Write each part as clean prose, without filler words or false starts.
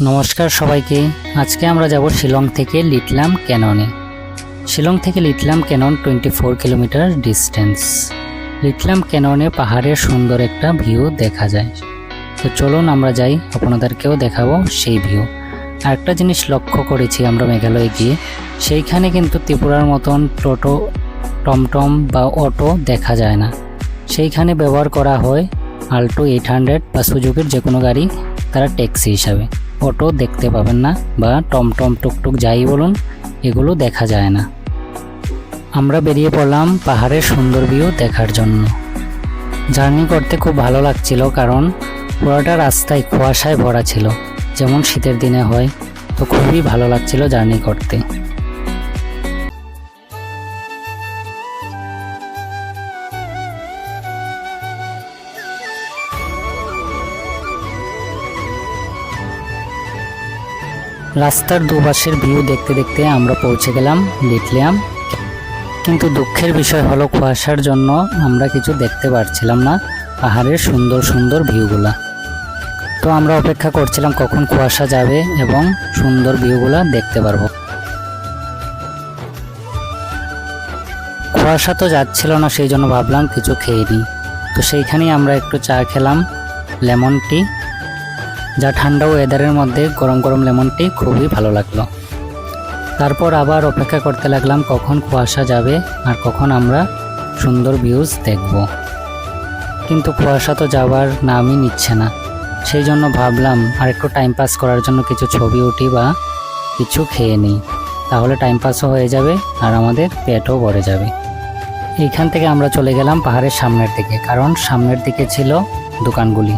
নমস্কার সবাইকে। আজকে আমরা যাব শিলং থেকে লিটলাম ক্যাননে। শিলং থেকে লিটলাম ক্যানন 24 কিলোমিটার ডিস্টেন্স। লিটলাম ক্যাননে পাহাড়ের সুন্দর একটা ভিউ দেখা যায়। তো চলুন আমরা যাই, আপনাদেরকেও দেখাবো সেই ভিউ। আর একটা জিনিস লক্ষ্য করেছি আমরা মেঘালয়ে গিয়ে, সেইখানে কিন্তু ত্রিপুরার মতন টোটো, টমটম বা অটো দেখা যায় না। সেইখানে ব্যবহার করা হয় আল্টো 800 বা সুজুকির যে কোনো গাড়ি, তারা ট্যাক্সি হিসাবে। অটো দেখতে পাবেন না, বা টমটম টুকটুক যাই বলুন, এগুলো দেখা যায় না। আমরা বেরিয়ে পড়লাম পাহাড়ের সুন্দর ভিউ দেখার জন্য। জার্নি করতে খুব ভালো লাগছিল, কারণ পুরোটা রাস্তায় কুয়াশায় ভরা ছিল, যেমন শীতের দিনে হয়। তো খুবই ভালো লাগছিল জার্নি করতে। রাস্তার দুপাশের ভিউ দেখতে দেখতে আমরা পৌঁছে গেলাম লিটলাম। কিন্তু দুঃখের বিষয় হলো কুয়াশার জন্য আমরা কিছু দেখতে পারছিলাম না পাহাড়ের সুন্দর সুন্দর ভিউগুলা। তো আমরা অপেক্ষা করছিলাম কখন কুয়াশা যাবে এবং সুন্দর ভিউগুলা দেখতে পারবো। কুয়াশা তো যাচ্ছিল না, সেই জন্য ভাবলাম কিছু খেয়ে নিই। তো সেইখানেই আমরা একটু চা খেলাম, লেমন টি, যা ঠান্ডা ওয়েদারের মধ্যে গরম গরম লেমন টি খুবই ভালো লাগলো। তারপর আবার অপেক্ষা করতে লাগলাম কখন কুয়াশা যাবে আর কখন আমরা সুন্দর ভিউজ দেখব। কিন্তু কুয়াশা তো যাওয়ার নামই নিচ্ছে না, সেই জন্য ভাবলাম আর একটু টাইম পাস করার জন্য কিছু ছবি উঠি বা কিছু খেয়ে নিই, তাহলে টাইম পাসও হয়ে যাবে আর আমাদের পেটও ভরে যাবে। এইখান থেকে আমরা চলে গেলাম পাহাড়ের সামনের দিকে, কারণ সামনের দিকে ছিল দোকানগুলি।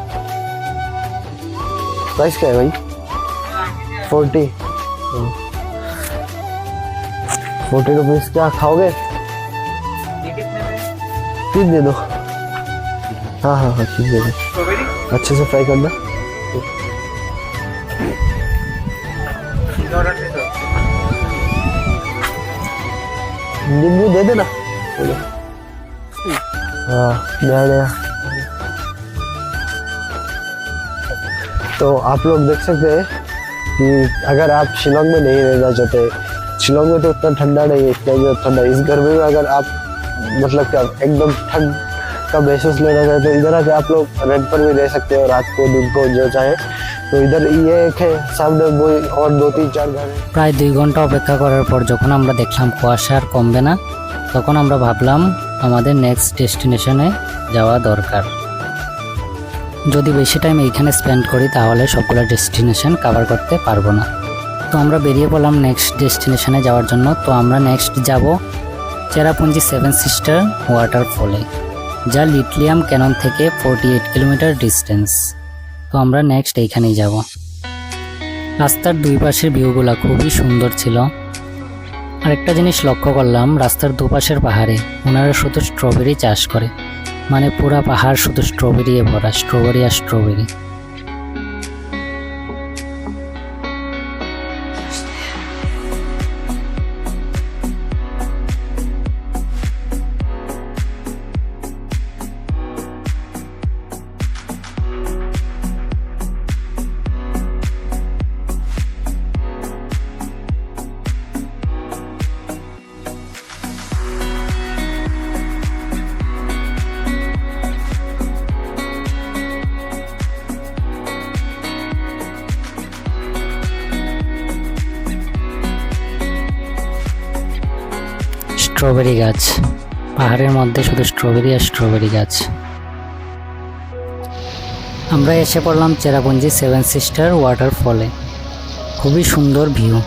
प्राइस क्या है भाई? 40 रुपीज। क्या खाओगे? चीज दे दो। हाँ हाँ हाँ, चीज दे दो, अच्छे से फ्राई करना। नींबू दे देना। हाँ दे दे। तो आप लोग देख सकते हैं कि अगर आप शिलोंग में नहीं रहना चाहते, शिलोंग में तो उतना ठंडा नहीं है, इतना भी ठंडा। इस गर्मी में अगर आप मतलब क्या एकदम ठंड का महसूस लेना चाहते हैं, इधर आके आप लोग रेंट पर भी रह सकते हो, रात को दिन को जो चाहे। তো इधर ये एक है सामने वो, और 2-3-4 घर है। প্রায় 2 ঘন্টা অপেক্ষা করার পর যখন আমরা দেখলাম কুয়াশা আর কমবে না, তখন আমরা ভাবলাম আমাদের নেক্সট ডেস্টিনেশনে যাওয়া দরকার। যদি বেশি টাইম এইখানে স্পেন্ড করি তাহলে সবগুলো ডেস্টিনেশন কভার করতে পারবো না। তো আমরা বেরিয়ে পড়লাম নেক্সট ডেস্টিনেশনে যাওয়ার জন্য। তো আমরা নেক্সট যাব চেরাপুঞ্জি 7 সিস্টার ওয়াটারফলে, যা লিটলাম ক্যানন থেকে 48 কিলোমিটার ডিস্টেন্স। তো আমরা নেক্সট এইখানেই যাব। রাস্তার দুই পাশের ভিউগুলো খুবই সুন্দর ছিল। আরেকটা জিনিস লক্ষ্য করলাম, রাস্তার দুপাশের পাহাড়ে ওনারা শুধু স্ট্রবেরি চাষ করে, মানে পুরা পাহাড় শুধু স্ট্রবেরি ভরা, স্ট্রবেরি আর স্ট্রবেরি। স্ট্রবেরি গাছ, পাহাড়ের মধ্যে শুধু স্ট্রবেরি আর স্ট্রবেরি গাছ। আমরা এসে পড়লাম চেরাপুঞ্জি 7 সিস্টার ওয়াটারফলে। খুবই সুন্দর ভিউ।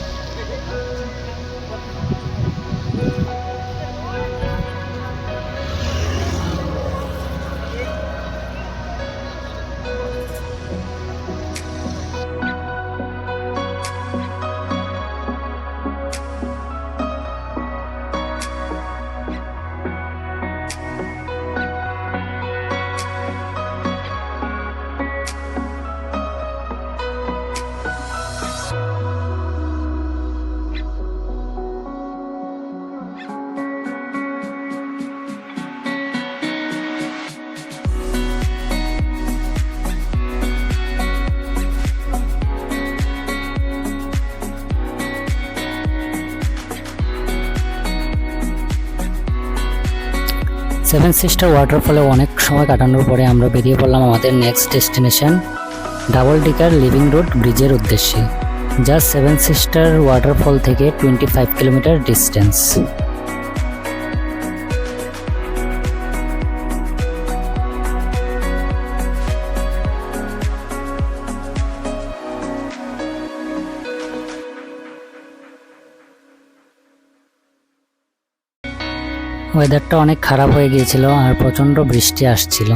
সেভেন সিস্টার ওয়াটারফলে অনেক সময় কাটানোর পরে আমরা বেরিয়ে পড়লাম আমাদের next destination double ডিকার living road ব্রিজের উদ্দেশ্যে, যা সেভেন সিস্টার ওয়াটারফল থেকে 25 কিলোমিটার ডিস্টেন্স। ওয়েদারটা অনেক খারাপ হয়ে গিয়েছিল আর প্রচণ্ড বৃষ্টি আসছিল।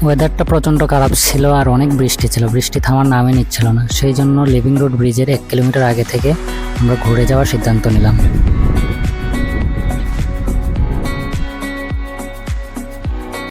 ওয়েদারটা প্রচণ্ড খারাপ ছিল আর অনেক বৃষ্টি ছিল, বৃষ্টি থামার নামই নিচ্ছিল না। সেই জন্য লিভিং রোড ব্রিজের 1 কিলোমিটার আগে থেকে আমরা ঘুরে যাওয়ার সিদ্ধান্ত নিলাম।